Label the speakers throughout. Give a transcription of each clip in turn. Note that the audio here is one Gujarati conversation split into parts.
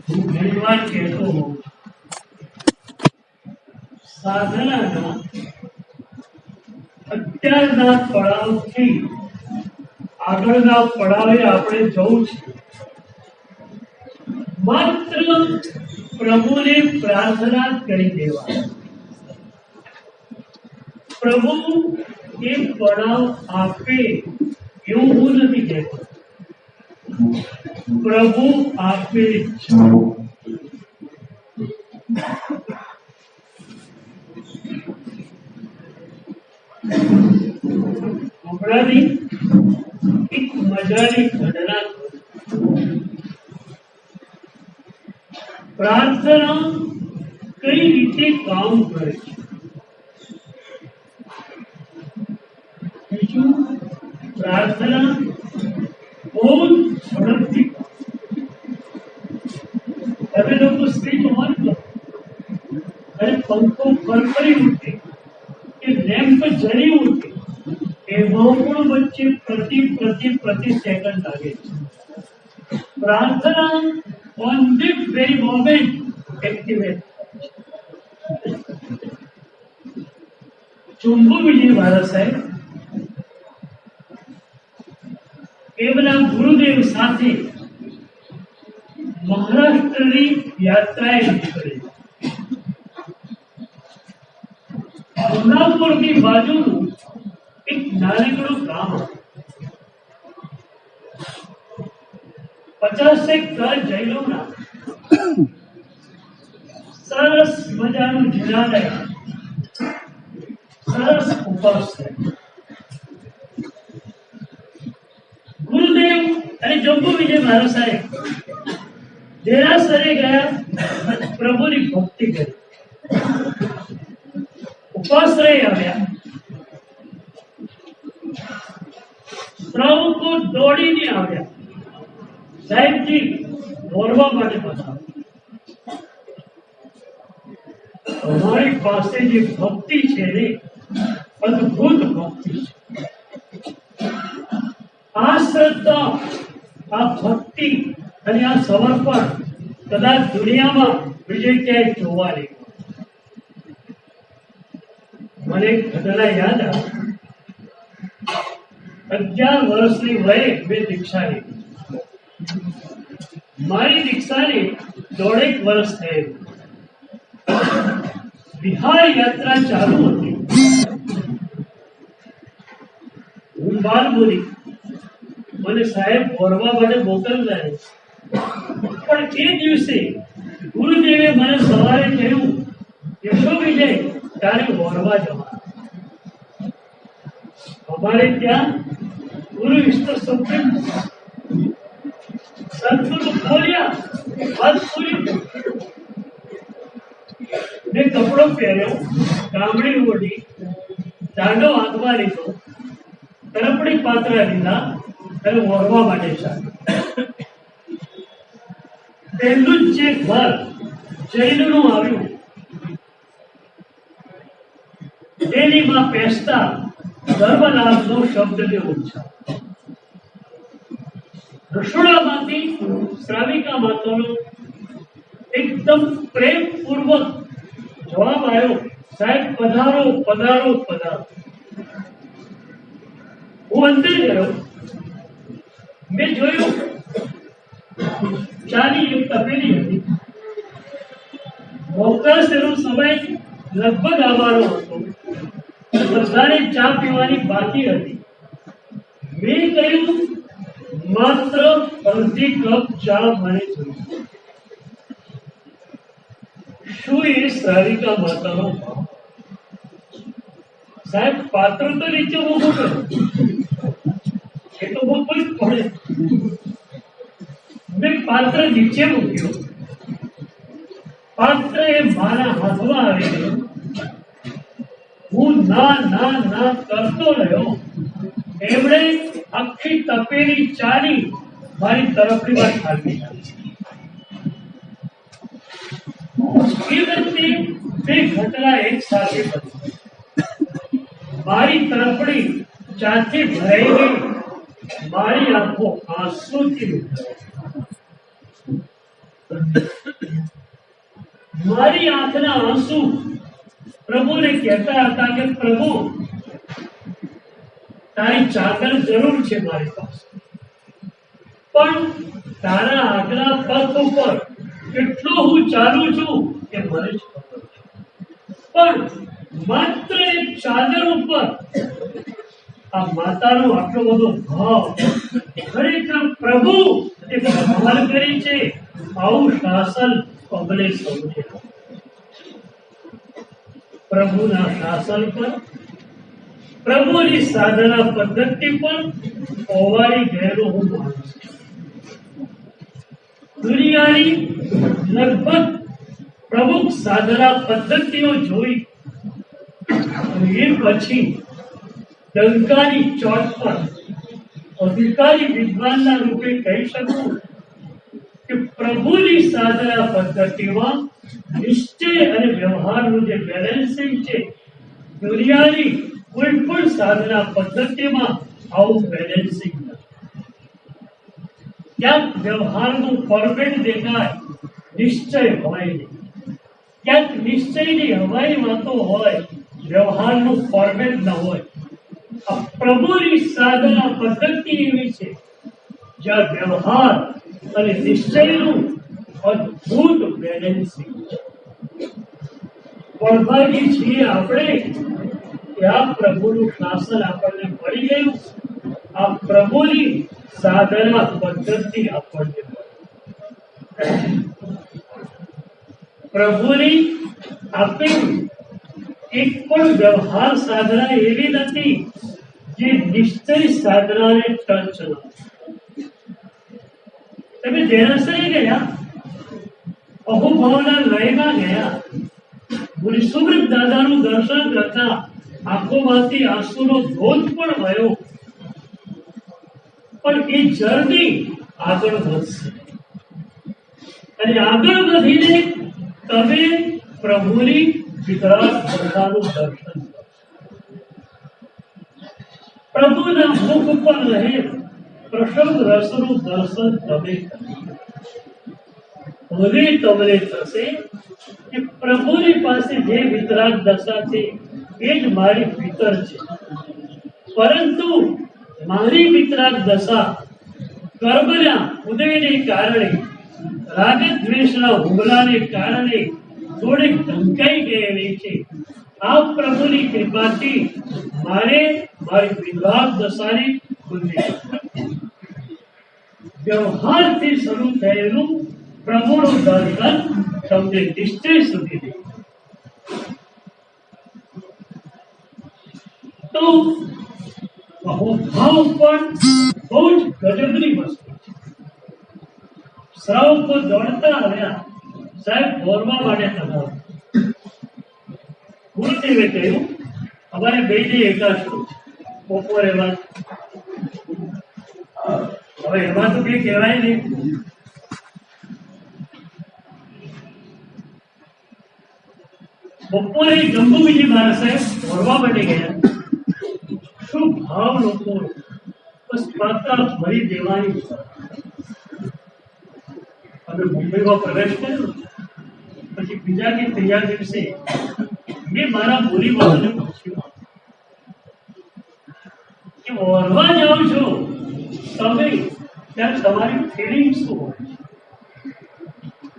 Speaker 1: હું ઘણી વાર કહેતો હોઉં સાધનાના અત્યારના પડાવથી આગળના પડાવે આપણે જવું છે. માત્ર પ્રભુને પ્રાર્થના કરી દેવા. પ્રભુ એ પડાવ આપે એવું હું નથી કહેતો. પ્રભુ આપે છે. હમણાંની એક મજાની ઘટના. પ્રાર્થના કઈ રીતે કામ કરે છે. બીજું, પ્રાર્થના બહુ ઝડપથી. તમે લોકો સ્ત્રી મત લો અને પંખો ફરફરી ઉઠે કે લેમ્પ જરી ઉઠે એમાં પણ વચ્ચે પ્રતિ સેકન્ડ લાગે છે. પ્રાર્થના on this very moment activate. ચુંબુ વિજય ભારત સાહેબ એમના ગુરુદેવ સાથે મહારાષ્ટ્રની યાત્રાએ નીકળે. સોનાપુરની બાજુનું એક નાનકડું ગામ. 50 ઘર જૈનોના સરસ મજાનું જીનાલય, સરસ ઉપાસના. ગુરુદેવ અને જંબુ વિજય મહારાજ સાહેબ દેરાસરે ગયા, પ્રભુની ભક્તિ કરી, ઉપાશ્રય આવ્યા. શ્રાવકો દોડીને આવ્યા, સાહેબજી દોરવા માટે બતાવો. અમારી પાસે જે ભક્તિ છે ને, અદભુત ભક્તિ છે. આ શ્રદ્ધા, આ ભક્તિ અને આ સમર્પણ કદાચ દુનિયામાં બીજે ક્યાંય જોવા નહીં. મને એક ઘટના યાદ આવે. 11 વર્ષની વયે મેં દીક્ષા લીધી. મારી દીક્ષાને 1.5 વર્ષ થયેલું. બિહાર યાત્રા ચાલુ હતી. હું બાર બોલી, મને સાહેબ ફરવા માટે મોકલતા. પણ એ દિવસે ગુરુદેવે મને સવારે કહ્યું, યશો વિજય, તારે વરવા જવા. અમારે ત્યાં ગુરુ વિષ્ણુ સુપ્રીમ સંતોષ બોલ્યા, વાત પૂરી. મેં કપડો પહેર્યો, ગામડી ઓઢી, દાંડો હાથમાં લીધો, તરપડી પાત્રા લીધા અને વરવા માટે ચાલ્યો. પહેલું જ જે ઘર જૈનનું આવ્યું, તેની માં પેસતા ધર્મલાભનો શબ્દને ઉચ્ચાર. રસોડામાંથી શ્રાવિકા માતાનો એકદમ પ્રેમપૂર્વક જવાબ આવ્યો, સાહેબ પધારો પધારો પધારો. હું અંદર ગયો. મેં જોયું ચાની એક તપેલી હતી. મોકળાશેનો સમય લગભગ આવવાનો હતો. બધાને ચા પીવાની બાકી હતી. મેં કહ્યું, માત્ર અડધી કપ ચા મને જોઈએ. શું એ શ્રાવિકા માતાનો ભાવ? સાહેબ પાત્ર તો નીચે ઊભું કર્યું, એ તો મૂકવું જ પડે. મેં પાત્ર નીચે મૂક્યો. પાત્ર એ મારા હાથમાં આવી ગયું. હું ના ના ના કરતો રહ્યો. એમણે આખી તપેલી ચાની મારી તરફની વાત ઠાલવી નાખી. એ વખતે બે ઘટના એક સાથે બની. મારી તરફડી ચાથી ભરાઈ ગઈ. મારી આંખો આંસુથી મારી આંખના આંસુ પ્રભુને કહેતા હતા કે પ્રભુ તારી ચાદર જરૂર છે મારી પાસે, પણ તારા આગલા પગ ઉપર કેટલો હું ચાલું છું એ મને જ ખબર છે, પણ માત્ર એક ચાદર ઉપર આ માતાનો આટલો બધો ભાવ, ખરેખર પ્રભુ એ કમાલ કરી છે. આવું શાસન પગલે સમજે. પ્રભુના શાસન પર, પ્રભુની સાધના પદ્ધતિ પર હોવારી ગયેલો હું માનું છું. દુનિયાની લગભગ પ્રમુખ સાધના પદ્ધતિઓ જોઈ એ પછી ડંકાની ચોટ પર અધિકારી વિદ્વાનના રૂપે કહી શકું કે પ્રભુની સાધના પદ્ધતિમાં નિશ્ચય અને વ્યવહારનું જે બેલેન્સિંગ છે, દુનિયાની કોઈ પણ સાધના પદ્ધતિમાં આવું બેલેન્સિંગ નથી. ક્યાંક વ્યવહારનું ફોર્મેટ દેખાય, નિશ્ચય હોય નહીં. ક્યાંક નિશ્ચયની હવાઈ વાતો હોય, વ્યવહારનું ફોર્મેટ ન હોય. આ પ્રભુની સાધના પદ્ધતિ એવી છે જ્યાં વ્યવહાર અને નિશ્ચયનું અદ્ભુત બેલેન્સિંગ છે. પડભાગી છીએ આપણે કે આ પ્રભુનું શાસન આપણને મળી ગયું, આ પ્રભુની સાધના પદ્ધતિ આપણને પ્રભુની આપેલી એક પણ વ્યવહાર સાધના એવી નથી જે નિશ્ચય સાધનાને ટચ ન. તમે દેરાસરે ગયા, અહોભાવના લયમાં ગયા, ગુરુ સુબ્રત દાદાનું દર્શન કરતા આંખોમાંથી આંસુનો ધોધ પણ વયો, પણ એ જર્ની આગળ વધશે અને આગળ વધીને તમે પ્રભુની વિતરાગ દશાનું દર્શન કરો. પ્રભુના મુખ ઉપર રહે પ્રસન્ન રસનું દર્શન તમે કરો. હવે તમને થશે કે પ્રભુની પાસે જે વિતરાગ દશા છે એ જ મારી ભીતર છે, પરંતુ મારી વિતરાગ દશા કર્મના ઉદયને કારણે, રાગ દ્વેષના હુમલાને કારણે થોડીક ઢંકાઈ ગયેલી છે. આ પ્રભુની કૃપાથી મારે મારી વિતરાગ દશાને ખુલ્લી વ્યવહારથી શરૂ થયેલું પ્રભુનું દર્શન તમને નિશ્ચય સુધી દે. તો અહોભાવ પણ બહુ જ ગજબની વસ્તુ છે. શ્રાવકો દોડતા આવ્યા, સાહેબ ભોરવા માટે તમારું. ગુરુદેવે કહ્યું અમારે બેને એકાશું બપોર એમાં, હવે એમાં તો કઈ કહેવાય નહીં. બપોરે જંબુજી મહારાજ સાહેબ ભોરવા માટે ગયા. શું ભાવ લોકો, બસ પાતા ભરી દેવાની. અમે મુંબઈમાં પ્રવેશ કર્યો, પછી બીજા કે ત્રીજા દિવસે મેં મારા બોલીવાળાને પૂછ્યું કે વરવા જાઓ છો તમે, ત્યારે તમારી ફિલિંગ શું હોય?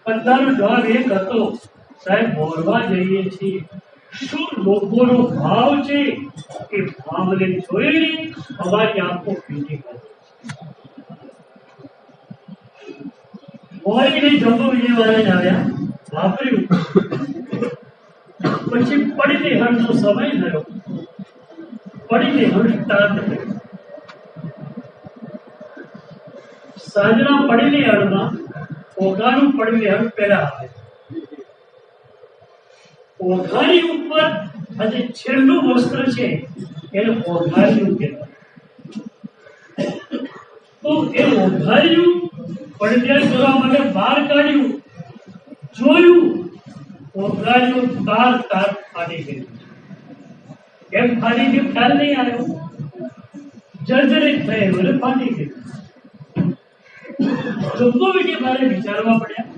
Speaker 1: બધાનો જવાબ એક હતો, સાહેબ વરવા જઈએ છીએ. શું લોકોનો ભાવ છે એ ભાવને જોઈને અમારી આંખો પીટી ગઈ. મોડીને જંબુ વિજયવાળા જ આવ્યા, વાપર્યું, પછી પડીને હળનો સમય થયો, પડીને હળ સ્ટાર્ટ થયો. સાંજના પડીને હળમાં ઓઘાનું પડીને હળ પહેલા આવે. ઓઘાની ઉપર આજે છેલ્લું વસ્ત્ર છે એને ઓઘાર્યું કહેવાય. તો એ ઓઘાર્યું પડદિયા કરવા માટે બહાર કાઢ્યું, જોયું, ઓઘાર્યું તાર ફાટી ગયું. કેમ ફાટી ગયું ખ્યાલ નહીં આવ્યો, જર્જરિત થયેલું એટલે ફાટી ગયું. લોકો વિશે મારે વિચારવા પડ્યા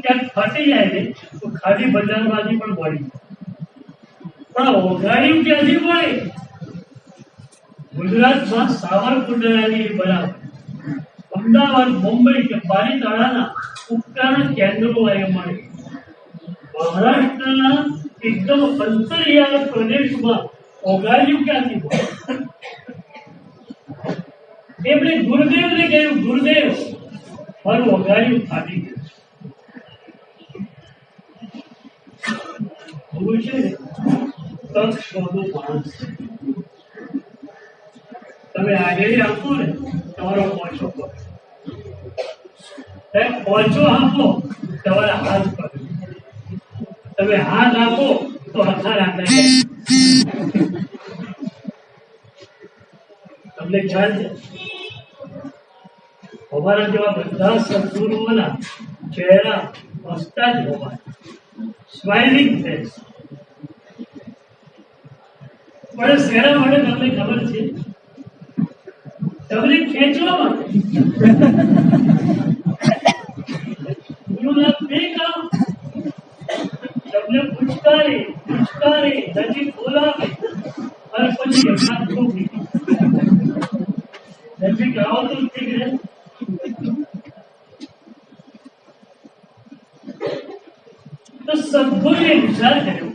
Speaker 1: ક્યાંક ફાટી જાય ને તો ખાદી બજારમાંથી પણ મળી, પણ ઓગાળ્યું ક્યાંથી મળે? ગુજરાતમાં સાવરકુંડલાની બરાબર અમદાવાદ, મુંબઈ કે પાલીતાણાના ઉપકરણ કેન્દ્રો મળે. મહારાષ્ટ્રના એકદમ અંતરિયાળ પ્રદેશમાં ઓગાળ્યું ક્યાંથી મળે? એમણે ગુરુદેવને કહ્યું, ગુરુદેવ મારું ઓગાળ્યું ફાટી ગયું. ગુરુ છે ને તક શોધો માણસ. તમે આગળ આપો ને તમારો પોચો કરો, પોચો આપો તમારા હાથ પર, તમે હાથ આપો તો હથા રાખે. તમને ખ્યાલ છે અમારા જેવા બધા સદગુરુઓના ચહેરા હસતા જ હોવા, સ્માઇલિંગ ફેસ. પણ શેના માટે તમને ખબર છે? તમને ખેંચવા માટે. ગુરુના બે કામ, તમને પૂછતારે નજીક બોલાવે અને પછી એમના છોકરી નજીક આવો તો ઠીક રહે. તો સદગુરુએ વિચાર કર્યો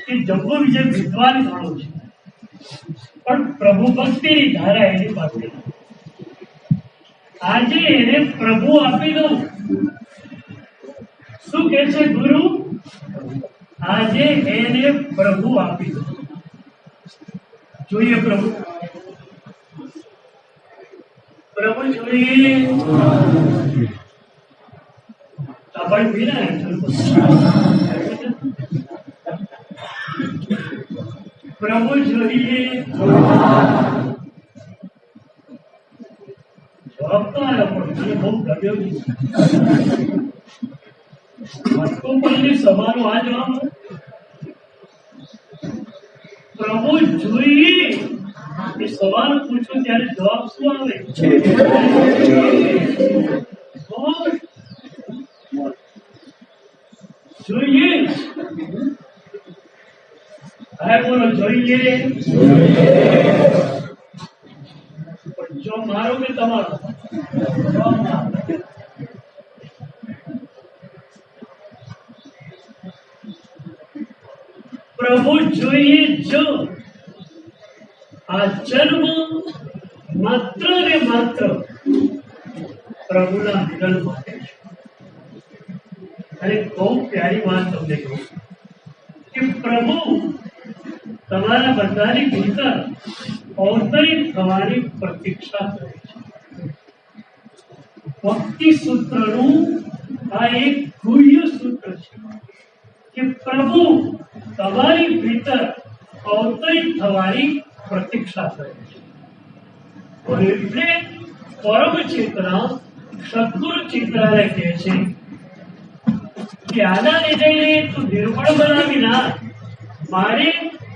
Speaker 1: કે જબ્બો વિજય વિદ્વાન ઘણો છે, પણ પ્રભુ ભક્તિની ધારા એની પાસે. આજે એને પ્રભુ આપી દઉં. શું કે છે ગુરુ? આજે એને પ્રભુ આપી દઉં. જોઈએ પ્રભુ, પ્રભુ જોઈએ. આપણે પીના પ્રભુ જોઈએ. જવાબ તો આવ્યો પણ મને બહુ ગમ્યો નહીં. મસ્કોપલ્લી સભાનો આ જવાબ, પ્રભુ જોઈએ. એ સવાલ પૂછો ત્યારે જવાબ શું આવે? જોઈએ. હા બોલો, જોઈએ. જો મારો કે તમારો? પ્રભુ જોઈએ. જો આ જન્મ માત્ર ને માત્ર પ્રભુના મિલન માટે છે. અને બહુ પ્યારી વાત તમને કહું કે પ્રભુ તમારા બધાની ભીતર અવતરિત થવાની પ્રતીક્ષા કરે છે. ભક્તિ સૂત્રનું આ એક ગુહ્ય સૂત્ર છે કે પ્રભુ તમારી ભીતર અવતરિત થવાની પ્રતીક્ષા કરે છે. એટલે પરમ ચેતના સદગુરુ ચેતનાને કહે છે કે આના લીધે તું નિર્બળ બનાવી ના, મારે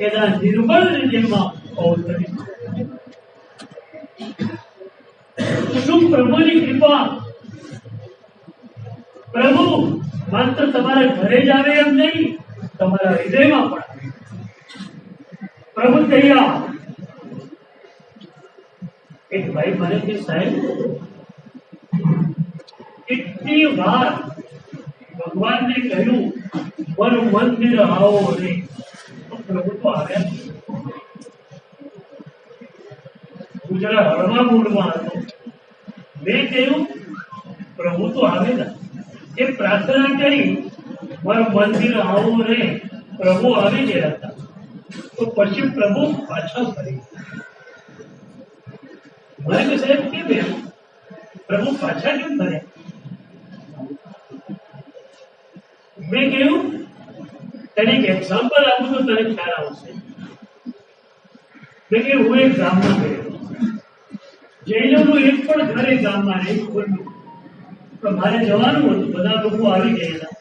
Speaker 1: એના નિર્બળ હૃદયમાં અવતરિત. શું પ્રભુની કૃપા! પ્રભુ માત્ર તમારા ઘરે જ આવે એમ નહીં, તમારા હૃદયમાં પણ આવે. પ્રભુ તૈયાર. એક ભાઈ મને કે સાહેબ કેટલી વાર ભગવાનને કહ્યું વન મંદિર આવો રે, પ્રભુ તો આવ્યા. હું જરા હળવા મૂડમાં હતો. મેં કહ્યું પ્રભુ તો આવેલા. એ પ્રાર્થના કરી વન મંદિર આવો રે, પ્રભુ આવી ગયા હતા. તો પછી પ્રભુ પાછા ફરી. મને કે સાહેબ કેમ પ્રભુ પાછા કેમ ફર્યા? મેં કહ્યું તને એક એક્ઝામ્પલ આપું તો તને ખ્યાલ આવશે. મેં કહ્યું હું એક ગામમાં ગયો, જૈનોનું એક પણ ઘરે ગામમાં નહીં ખુલ્લું, પણ મારે જવાનું હતું. બધા લોકો આવી ગયેલા.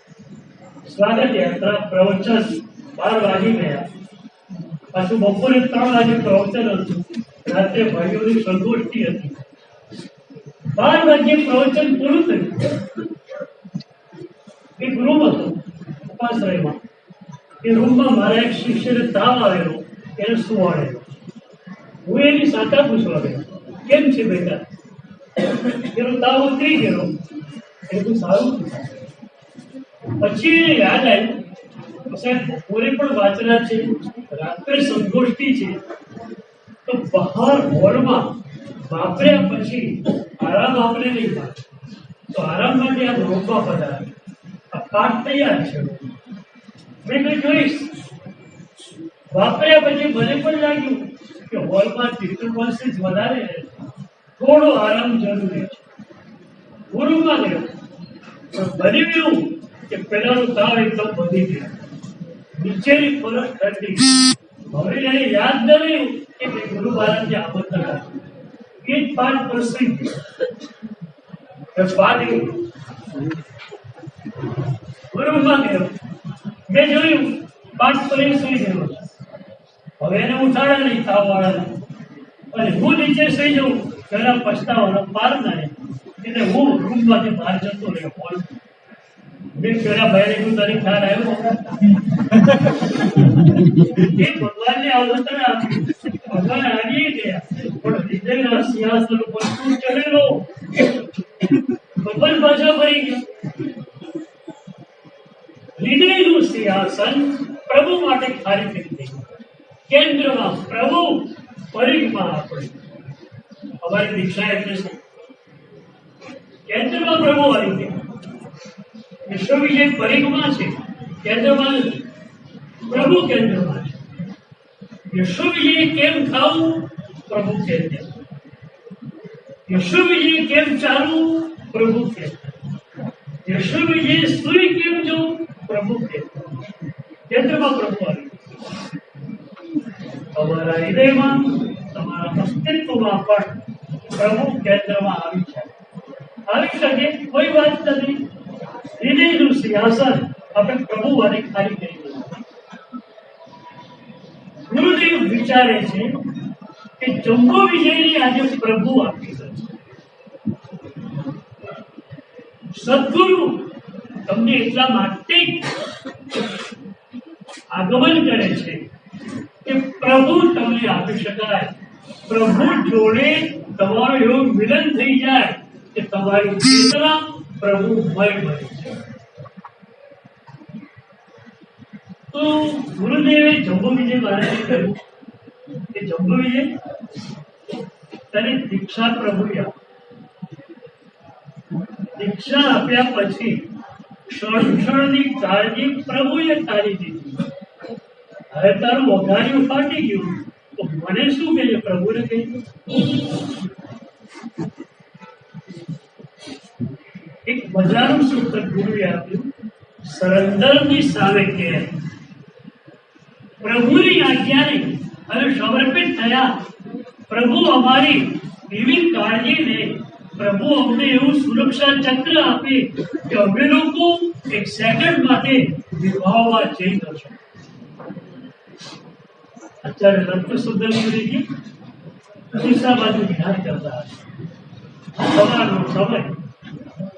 Speaker 1: સ્વાગત યાત્રા, પ્રવચન 12 વાગી ગયા. પાછું બપોરે 3 વાગે પ્રવચન હતું. રાત્રે ભાઈઓની સંગોષ્ઠી હતી. 12 વાગ્યે પ્રવચન પૂરું થયું. આશ્રયમાં એ રૂમમાં મારા એક શિષ્યને તાવ આવેલો, એને સુવાડેલો. હું એની સાચા પૂછવા ગયો, કેમ છે બેટા? એનો તાવ ઉતરી ગયો. એટલું સારું. પછી એને યાદ આવ્યું, સાહેબ બપોરે પણ વાંચના છે, રાત્રે સંગોષ્ઠી છે, તો બહાર હોલમાં વાપર્યા પછી આરામ આપણે નહીં થાય, તો આરામ માટે આ રોકવા પધારે. આ પાઠ તૈયાર છે. મેં કંઈ જોઈશ. વાપર્યા પછી મને પણ લાગ્યું કે હોલમાં ડિસ્ટર્બન્સીસ વધારે, થોડો આરામ જરૂરી છે. ગુરુમાં ગયો, પણ બની ગયું કે પેલાનો તાવ એકદમ વધી ગયો, નીચેની ફરક ઠંડી. હવે એને યાદ ન રહ્યું કે મેં ગુરુ મહારાજને આમંત્રણ આપ્યું. એ જ પાઠ પ્રસિદ્ધ ગુરુમાં ગયો, મેં જોયું પાઠ કરી સુઈ ગયો. હવે એને ઉઠાડ્યા નહીં તાવ વાળાને, અને હું નીચે સુઈ જાઉં પેલા પછતાવાનો પાર ના. એટલે હું રૂમમાંથી બહાર જતો રહ્યો. મેં પેલા ભાઈને હું તારી ખ્યાલ આવ્યો, એ ભગવાનને આવતરણ આપ્યું. ભગવાન આવી ગયા, પણ હૃદયના સિંહાસન ઉપર શું ચડેલો ભગવાન પાછા ફરી ગયા. હૃદયનું સિંહાસન પ્રભુ માટે ખાલી કરી દે. કેન્દ્રમાં પ્રભુ, પરિઘમાં આપણે. અમારી દીક્ષા એટલે છે કેન્દ્રમાં પ્રભુ આવી ગયા. વિશ્વ વિજય પરિઘમાં છે, કેન્દ્રમાં નથી. પ્રભુ કેન્દ્રમાં છે. વિશ્વ વિજય કેમ ખાવું? પ્રભુ કેન્દ્ર. વિશ્વ વિજય કેમ ચાલવું? પ્રભુ કેન્દ્ર. વિશ્વ વિજય સુઈ કેમ જવું? પ્રભુ કેન્દ્ર. કેન્દ્રમાં પ્રભુ આવી. તમારા હૃદયમાં, તમારા અસ્તિત્વમાં પણ પ્રભુ કેન્દ્રમાં આવી છે. આવી શકે કોઈ વાત નથી. હૃદયનું સિંહાસન આપણે પ્રભુ અને ખાલી કરી દીધું. ગુરુદેવ વિચારે છે કે જંબો વિજયની આજે પ્રભુ આપી છે. સદગુરુ તમને એટલા માટે આગમન કરે છે કે પ્રભુ તમને આપી શકાય. પ્રભુ જોડે તમારો એવો મિલન થઈ જાય કે તમારી ચેતના પ્રભુમય બને છે. તો ગુરુદેવે જંબુ વિજય મહારાજે કહ્યું કે જંબુ વિજય તને દીક્ષા પ્રભુએ દીક્ષા આપ્યા પછી ક્ષણ ક્ષણની કાળજી પ્રભુએ તારી દીધી. હવે તારું વઘાર્યું ફાટી ગયું, તો મને શું કહીએ? પ્રભુને કહીએ. એક મજાનું સૂત્ર ગુરુએ આપ્યું, સરેન્ડરની સામે કે પ્રભુની આજ્ઞાને હવે સમર્પિત થયા. પ્રભુ અમારી વિવિધ કાળજીને પ્રભુ અમને એવું સુરક્ષા ચક્ર આપે કે અમે લોકો એક સેકન્ડ માટે વિભાવવા જઈ ન શકીએ. અત્યારે રત્ન સુંદર ગુરુજી દિશા બાજુ વિહાર કરતા હતા. સવારનો સમય,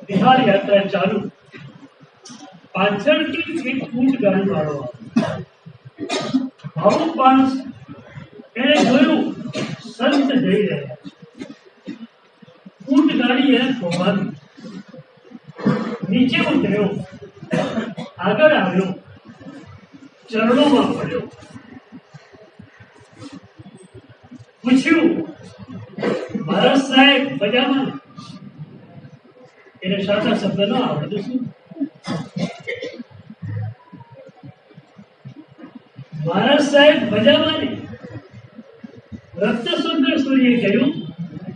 Speaker 1: વિહાર યાત્રા ચાલુ. પાછળથી એક ઊંટ ગાડી વાળો ભાવુક માણસ, એને જોયું સંત જઈ રહ્યા. ઊંટ ગાડી એને થોભાવી, નીચે ઉતર્યો, આગળ આવ્યો, ચરણોમાં પડ્યો, પૂછ્યું, મહારાજ સાહેબ મજામાં? એને સાચા શબ્દ ન આવડે શું? મહારાજ સાહેબ મજામાં ને? રત્ન સુંદર સૂર્ય કહ્યું,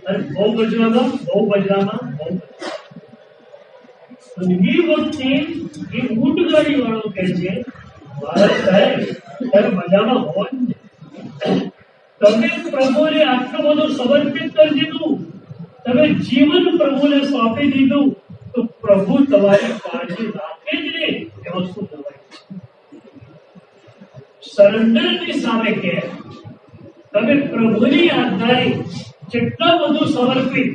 Speaker 1: અરે બહુ મજામાં, બહુ મજામાં, બહુ મજામાં. એ વખતે એ ઊંટ ગાડી વાળો કહે છે, મહારાજ સાહેબ તમે મજામાં હોય ને? તમે પ્રભુને આટલું બધું સમર્પિત કરી દીધું, તમે જીવન પ્રભુને સોંપી દીધું, તો પ્રભુ તમારી કાળજી રાખે જ ને. એ વસ્તુ તમારી સરેન્ડરની સામે કે તમે પ્રભુની આજ્ઞાને જેટલા બધું સમર્પિત,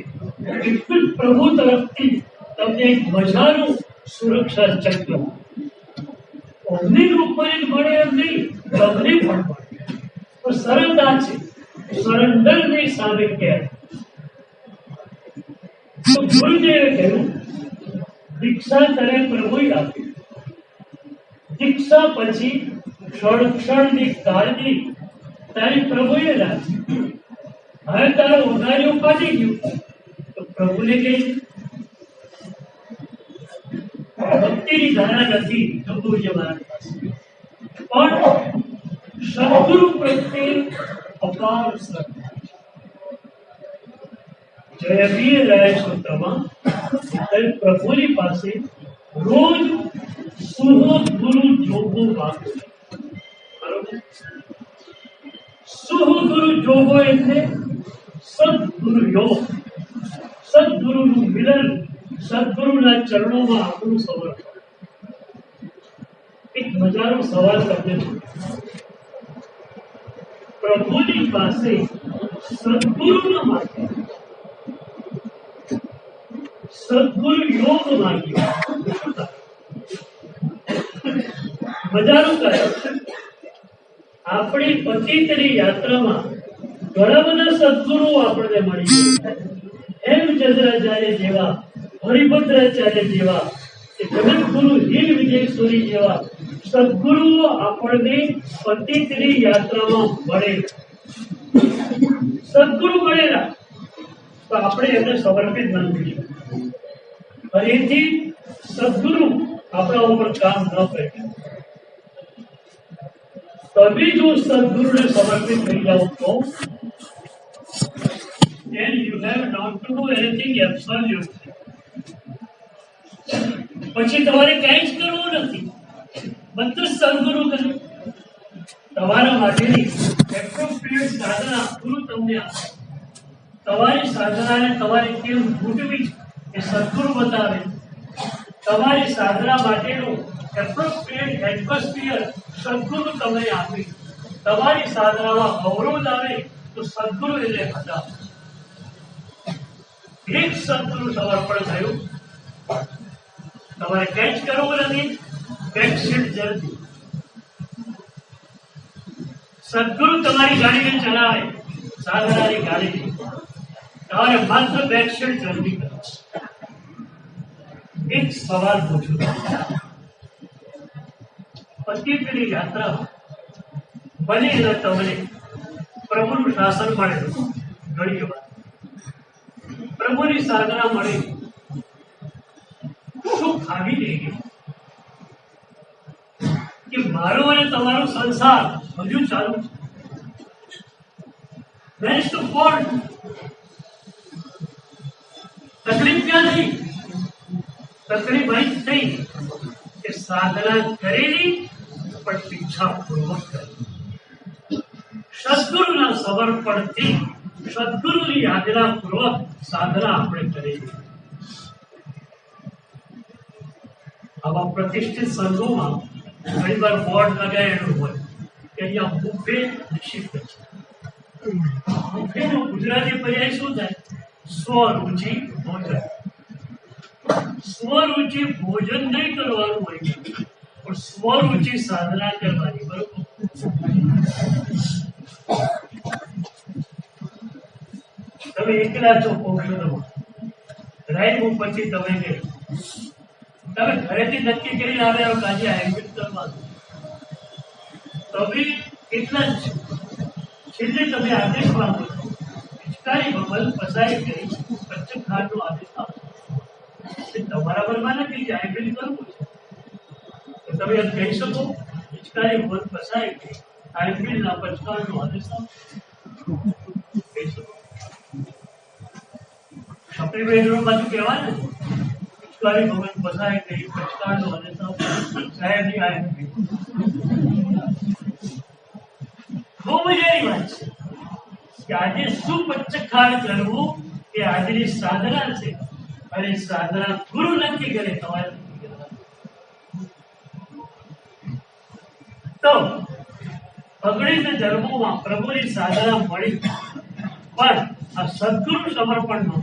Speaker 1: એટલું પ્રભુ તરફથી તમને એક મજાનું સુરક્ષા ચક્ર. અગ્નિ રૂપમાં જ મળે એમ નહીં, અગ્નિ પણ મળે. તો સરળતા છે, સરેન્ડર ની સામે કે તો ગુરુદેવે કહ્યું દીક્ષા તને પ્રભુએ આપી. દીક્ષા પછી ક્ષણની કાળજી તારી પ્રભુએ રાખી. હવે તારો ઉનાળો પાડી ગયું તો પ્રભુને કઈ ભક્તિની ધારા નથી પ્રભુજી મારા પાસે, પણ સદગુરુ પ્રત્યે અપાર શ્રદ્ધા. જયવીર રાયસૂત્રમાં પ્રભુની પાસે રોજ સુહૃદગુરુ જોગો માગે. બરોબર? સુહૃદગુરુ જોગો એટલે સદગુરુ યોગ, સદગુરુનું મિલન, સદગુરુના ચરણોમાં આપણું સમર્પણ. એક મજાનો સવાલ તમને પ્રભુની પાસે સદગુરુના માટે સદગુરુ યોગ માંગ્યો. મજાનું કારણ આપણી પતિતની યાત્રામાં ઘણા બધા સદગુરુ આપણને મળી ગયા. હેમચંદ્રાચાર્ય જેવા, હરિભદ્રાચાર્ય જેવા, જગતગુરુ હિલ વિજયસુરી જેવા સદગુરુઓ આપણને પતિતની યાત્રામાં મળે. સદગુરુ મળેલા તો આપણે એમને સમર્પિત ન કરીએ. ફરીથી સદગુરુ આપણા ઉપર કામ ન કરે. તभी जो सदगुरु ने समर्पित થઈ જાઓ તો then you have not to do anything absolutely. પછી તમારે કંઈ જ કરવું નથી, બધું સદગુરુ કરે. તમારા માટેની એપ્રોપ્રિએટ સાધના ગુરુ તમને આપે. તમારી સાધનાને તમારે કેમ ઘૂંટવી એ સદગુરુ બતાવે. તમારી સાધના માટેનું એપ્રોપ્રિએટ એટમોસ્ફિયર સદગુરુ તમને આપી. તમારી સાધનામાં અવરોધ આવે તો સદગુરુ એને હટાવે. એક સદગુરુ સમર્પણ થયું, તમારે કંઈ જ કરવું નથી, બેકસીટ જલ્દી. સદગુરુ તમારી ગાડીને ચલાવે, સાધનાની ગાડી તમારે માત્ર બેકસીટ જલ્દી કરો. એક સવાલ પૂછું, પતિતની યાત્રા બને એટલે તમને પ્રભુનું શાસન મળેલું, ઘણી વાર પ્રભુની સાધના મળે, શું ખાવી દે કે મારો અને તમારો સંસાર હજુ ચાલુ છે. Where is the fault? તકલીફ ક્યાં થઈ? તકલીફ અહીં થઈ કે સાધના કરેલી પણ ઈચ્છાપૂર્વક કરી. સદગુરુના સમર્પણથી, સદગુરુની આજ્ઞાપૂર્વક સાધના આપણે કરેલી. આવા પ્રતિષ્ઠિત સંઘોમાં ઘણી વાર બોર્ડ લગાવેલું હોય કે અહીંયા બુફે નિષિદ્ધ છે. બુફેનો ગુજરાતી પર્યાય શું થાય? સ્વરુચિ ભોજન. સ્વરુચિ ભોજન નહીં કરવાનું હોય, પણ સ્વરુચિ સાધના કરવાની. બરોબર? તમે એકલા છો ઔષધમાં, રાઈટ પછી તમે ગઈ, તમે ઘરેથી નક્કી કરીને આવ્યા કે આજે આયુર્વેદ કરવાનું, તમે એટલા જ છો. છેલ્લે તમે આદેશ માંગો છો, પિચકારી બબલ ફસાઈ ગઈ, પંચખારનો આદેશ આપો. તમારા મનમાં નથી કે આયુર્વેદ કરવું છે, તો તમે એમ કહી શકો પિચકારી બબલ ફસાઈ ગઈ, આયુર્વેદના પંચખારનો આદેશ આપો. કહી શકો. સપ્લિમેન્ટમાં પાછું કહેવાય ને, પિચકારી બબલ ફસાઈ ગઈ, પંચખારનો આદેશ આપો. સાહેબની આયુર્વેદ બહુ મજાની વાત છે કે આજે શું પંચખાર કરવું એ આજની સાધના છે. અને સાધના ગુરુ નક્કી કરે, તમારે નક્કી કરવાનું. તો અગણિત ધર્મોમાં પ્રભુની સાધના મળી, પણ આ સદગુરુ સમર્પણમાં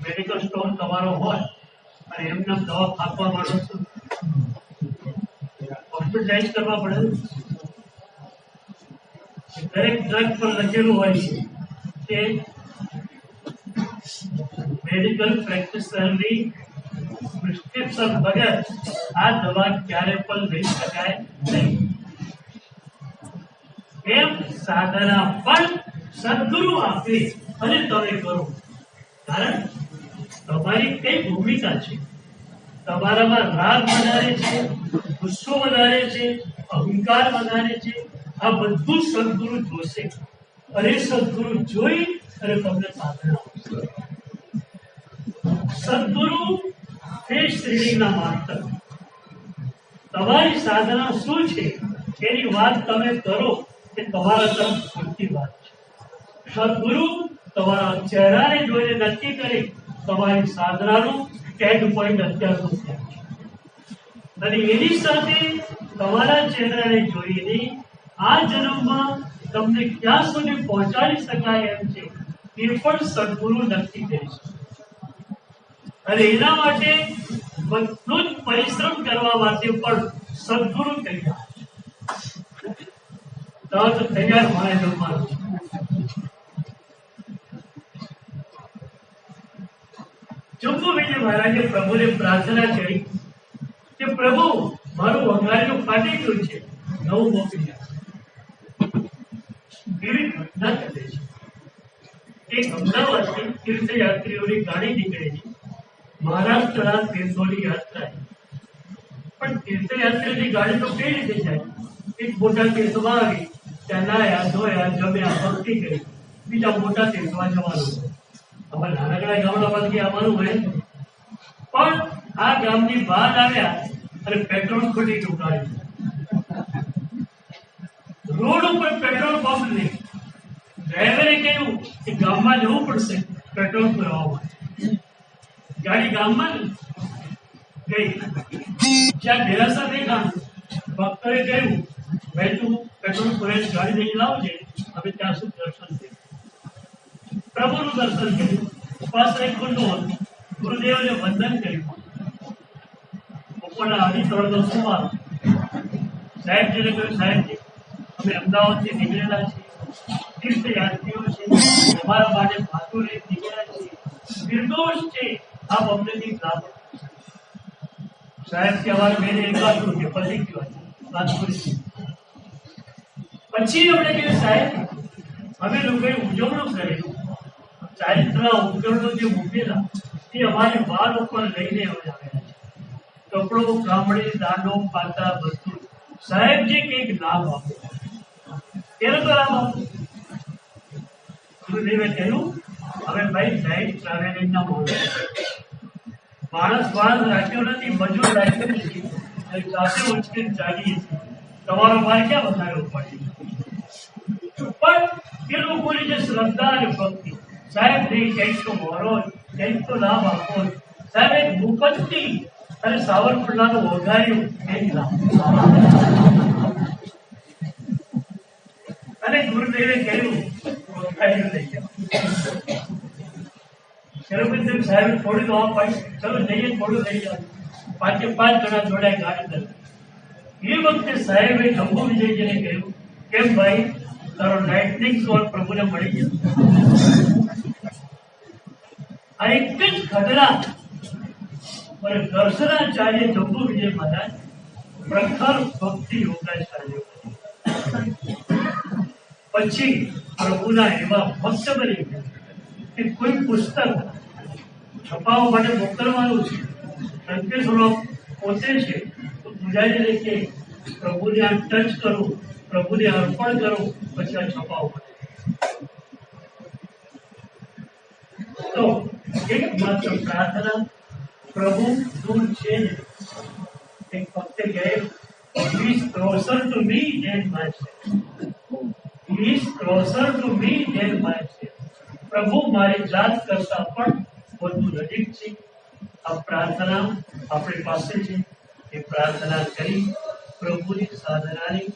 Speaker 1: મેડિકલ સ્ટોર તમારો હોય અને એમને દવા આપવા માંડો છો, હોસ્પિટલાઇઝ કરવા પડે. દરેક ડ્રગ પર લખેલું હોય છે કે મેડિકલ પ્રેક્ટિશનરની પ્રિસ્ક્રિપ્શન વગર આ દવા ક્યારે પણ લઈ શકાય નહીં. એમ સાધના પણ સદગુરુ આપે અને તમે કરો. કારણ તમારી કઈ ભૂમિકા છે? તમારામાં રાગ વધારે છે, ગુસ્સો વધારે છે, અહંકાર વધારે છે. આ બધું સદગુરુ જોશે અને સદગુરુ જોઈ અને તમને સાધના આપશે. સદગુરુ એ શ્રેણીના માસ્ટર. તમારી સાધના શું છે એની વાત તમે કરો કે તમારા તરફ ખોટી વાત છે. સદગુરુ તમારા ચહેરાને જોઈને નક્કી કરે તમારી સાધનાનું એન્ડ પોઈન્ટ અત્યારનું ક્યાં છે. અને એની સાથે તમારા ચહેરાને જોઈને આ જન્મમાં તમને ક્યાં સુધી પહોંચાડી શકાય એમ છે એ પણ સદગુરુ નક્કી કરી શકે. અને એના માટે બધું જ પરિશ્રમ કરવા માટે પણ સદગુરુ તૈયાર છે. તો તૈયાર મારે જમવાનું છે. જમ્મુ વિજય મહારાજે પ્રભુને પ્રાર્થના કરી કે પ્રભુ મારું વંગાળિયું ફાટી ગયું છે, નવું મોકલી આપો. એવી ઘટના ઘટે છે. એક અમદાવાદથી તીર્થયાત્રીઓની ગાડી નીકળેલી મહારાષ્ટ્રના તીર્થોની યાત્રા. પણ તીર્થયાત્રીઓની ગાડી તો કઈ રીતે જાય? એક મોટા તીર્થમાં આવી, ત્યાં નાયા, ધોયા, જમ્યા, ભક્તિ કરી, બીજા મોટા તીર્થમાં જવાનું. અમારે નાનકડા ગામડા પરથી આવવાનું હોય. પણ આ ગામની બહાર આવ્યા અને પેટ્રોલ ખૂટી ચૂકાયું. રોડ ઉપર પેટ્રોલ પંપ નહીં. ડ્રાઈવરે કહ્યું કે ગામમાં જવું પડશે પેટ્રોલ પુરાવા માટે. ગાડી ગામમાં ગઈ. જ્યાં ડેરાસર દેખાણ ભક્તોએ કહ્યું ભાઈ તું પેટ્રોલ પુરાવી ગાડી લઈને લાવજે, હવે ત્યાં સુધી દર્શન થયું. પ્રભુનું દર્શન કર્યું. ઉપાશ્રય ખુલ્લું હતું. ગુરુદેવને વંદન કર્યું. બપોરના 2:30 સુમાર સાહેબજીને કહ્યું સાહેબજી અમે અમદાવાદથી નીકળેલા છીએ, તીર્થયાત્રીઓ છે, અમારા માટે ભાતું લઈ નીકળ્યા છીએ, નિર્દોષ છે, આપ અમને કંઈક લાભ. સાહેબ કે અમારે મેને એક વાત કે પછી ગયો વાત પૂરી. પછી અમને કહ્યું સાહેબ અમે લોકોએ ઉજવણું કરેલું, ચારિત્રના ઉપકરણો જે મૂકેલા એ અમારી વાર ઉપર લઈને આવેલા છે. કપડો, ગામડી, દાંડો, પાતા બધું. સાહેબજી કંઈક લાભ આપે. કેનો તો લાભ આપો? ગુરુદેવે કહ્યું હવે ભાઈ નાઇટ ટ્રાવેલિંગના માણસ વાર રાખ્યો નથી, મજૂર રાખ્યો નથી. સાથે ઉચકીને ચાલીએ છીએ. તમારો માર ક્યાં વધારવો પડે? પણ એ લોકોની જે શ્રદ્ધા અને ભક્તિ, સાહેબ નહીં કંઈક તો મોરો, કંઈક તો લાભ આપો. સાહેબ એક મુપત્તિ અને સાવરકુંડલાનું ઓઘાર્યું કંઈક લાભ. અને ગુરુદેવે કહ્યું ઓઘાર્યું લઈ જાઓ. શરબુદ્દીન સાહેબ થોડી દવા પાડી, ચલો જઈએ થોડું લઈ જાઓ. 5 જણા જોડાય ગાડી. એ વખતે સાહેબે જમ્મુ વિજયજીને કહ્યું કેમ ભાઈ તારો લાઇટનિંગ શોટ પ્રભુને મળી ગયો. આ એક જ ઘટના પર દર્શનાચાર્ય જમ્મુ વિજય મહારાજ પ્રખર ભક્તિ યોગાચાર્ય. પછી પ્રભુના એવા ભક્ત બની ગયા કે કોઈ પુસ્તક છપાવવા માટે મોકલવાનું છે, સંકેશ્વરો પોતે છે તો પૂજારીને કે પ્રભુને આ ટચ કરું, પ્રભુને અર્પણ કરું, પછી આ છપાવવા. તો એક માત્ર પ્રાર્થના પ્રભુ દૂર છે ને એક ભક્ત કહે he is closer to me than myself. He is closer to me than myself. પ્રભુ મારી જાત કરતા પણ વધુ નજીક છે. આ પ્રાર્થના આપણી પાસે છે. એ પ્રાર્થના કરી પ્રભુની સાધનાની